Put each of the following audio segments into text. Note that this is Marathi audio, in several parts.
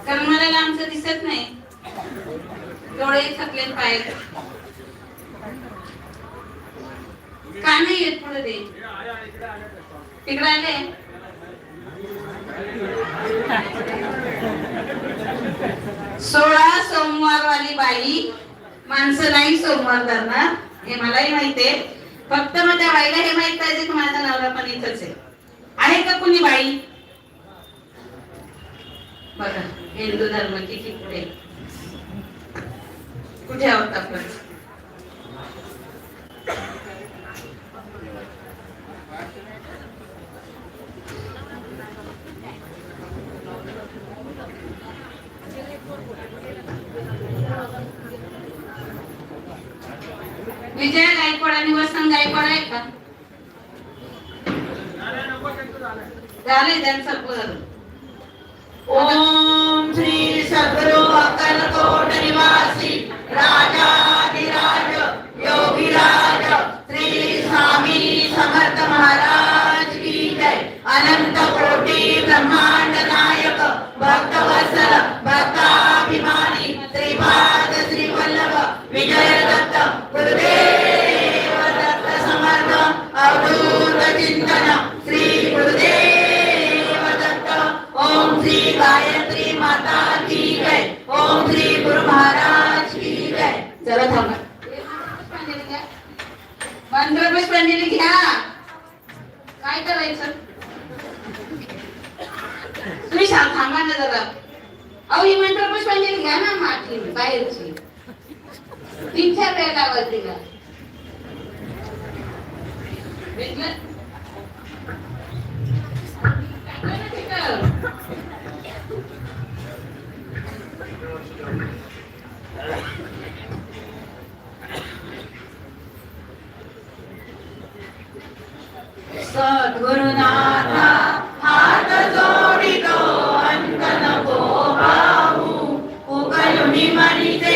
कारण मला लांबचं दिसत नाही, डोळे थकले, पाय का नाही येत पुढे ते तिकडे आले. सोळा सोमवार वाली बाई माणसं नाही सोमवार धरणार हे मलाही माहितीये. फक्त मग त्या बाईला हे माहित पाहिजे की माझा नवरा पण इथंच आहे का कुणी बाई. बघा हिंदू धर्म किती पुढे, कुठे आहोत आपण. विजया गायकवाड आणि वसंत गायकवाड आहे का? झाले त्यांचं बरं. ओम श्री सद्गुरु अक्कलकोट निवासी राजाधिराज योगीराज श्री स्वामी समर्थ महाराज की जय. अनंत कोटी ब्रह्मांड नायक भक्तवत्सल भक्ताभिमानी श्रीपाद श्री वल्लभ विजय दत्त गुरुदेव दत्त समर्थ अवधूत चिंतन श्री गुरुदेव दत्त. ओम श्री गायत्री माता की जय. ओम श्री गुरु महाराज की जय. चला थांबा, मंत्रपुष्पांजली घ्या. काय करायचं तुम्ही थांबा ना जरा. अहो ही मंत्रपुष्पांजली घ्या ना माठी बाहेरची. 3-4 वेळा आवाज दिला सद्गुरुनाथा हात जोडितो अंत नको पाहू. उकलुनी मनीचे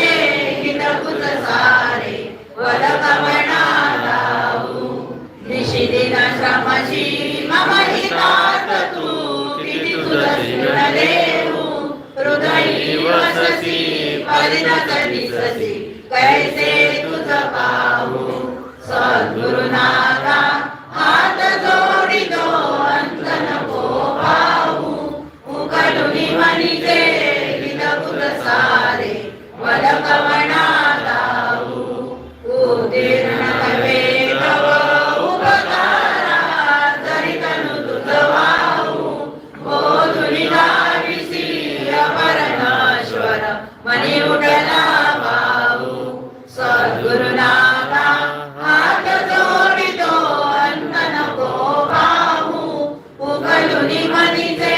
हितकुत सारे वद कवना लावू. निशिदिन श्रमशी मम हितात तू किती तुला देऊ. हृदयी वससी परिणत दिससी कैसे तुझ पाहू. सद्गुरुनाथा हात जोडितो अंत नको पाहू. उकलुनी मनीचे हितकुत सारे वद कवना लावू. उदीर्ण कवे तव उपकारा जरी तनु तुझ वाहू. बोधुनी धाविसी अपरमेश्वर मनी उठला वाहू. सद्गुरुनाथा हात जोडितो अंत नको पाहू. उकलुनी मनीचे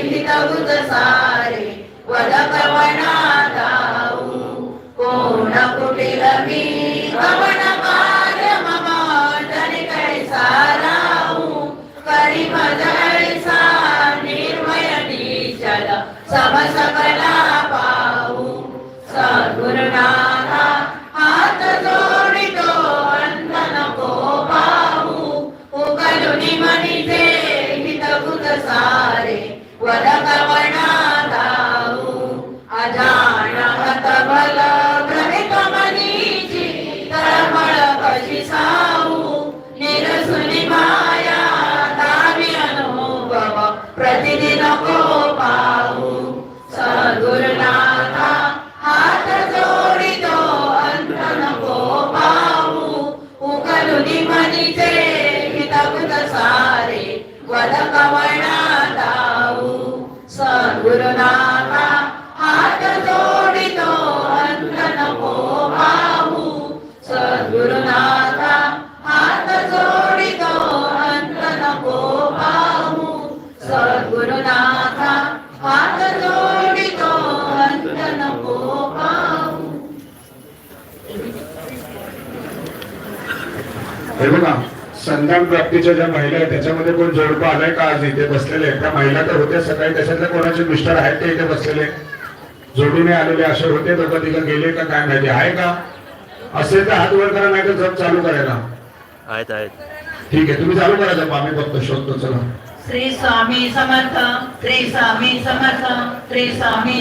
हितकुत सारे वद कवना लावू. कोण कुटिल मी कवन कार्य मम जनि कैसा राहू. करी मजैसा निर्मय निश्चल सम सकला पाहू. सद्गुरुनाथा हात जोडितो अंत नको पाहू. उकलुनी मनीचे हितकुत सारे वद कवना लावू. अजानहत बल भ्रमित मनीची तळमळ कशी साहू. निरसुनी माया दावी अनुभव प्रतिदिन को पाहू. सद्गुरुनाथा हात जोडितो अंत नको पाहू. उकलुनी मनीचे हितकुत सारे वद कवना लावू. सद्गुरुनाथा हात जोडितो अंत नको पाहू. सद्गुरुनाथा हात जोडितो अंत नको पाहू. सद्गुरुनाथा हात जोडितो अंत नको पाहू. हे बघा, संतान प्राप्तीच्या ज्या महिला आहेत त्याच्यामध्ये कोण जोडपं आलाय का? आज इथे बसलेले आहेत त्या महिला तर होत्या सकाळी. त्याच्यातले कोणाचे मिस्टर आहेत ते इथे बसलेले जोडीने आलेले असे होते. दोघं तिघं गेले का काय माहिती आहे का? असेल तर हात वर करा, नाही तर जप चालू करायला. आहेत आहेत. ठीक आहे, तुम्ही चालू करा जप, आम्ही बघतो शोधतो. चला. श्री स्वामी समर्थ. श्री स्वामी समर्थ. श्री स्वामी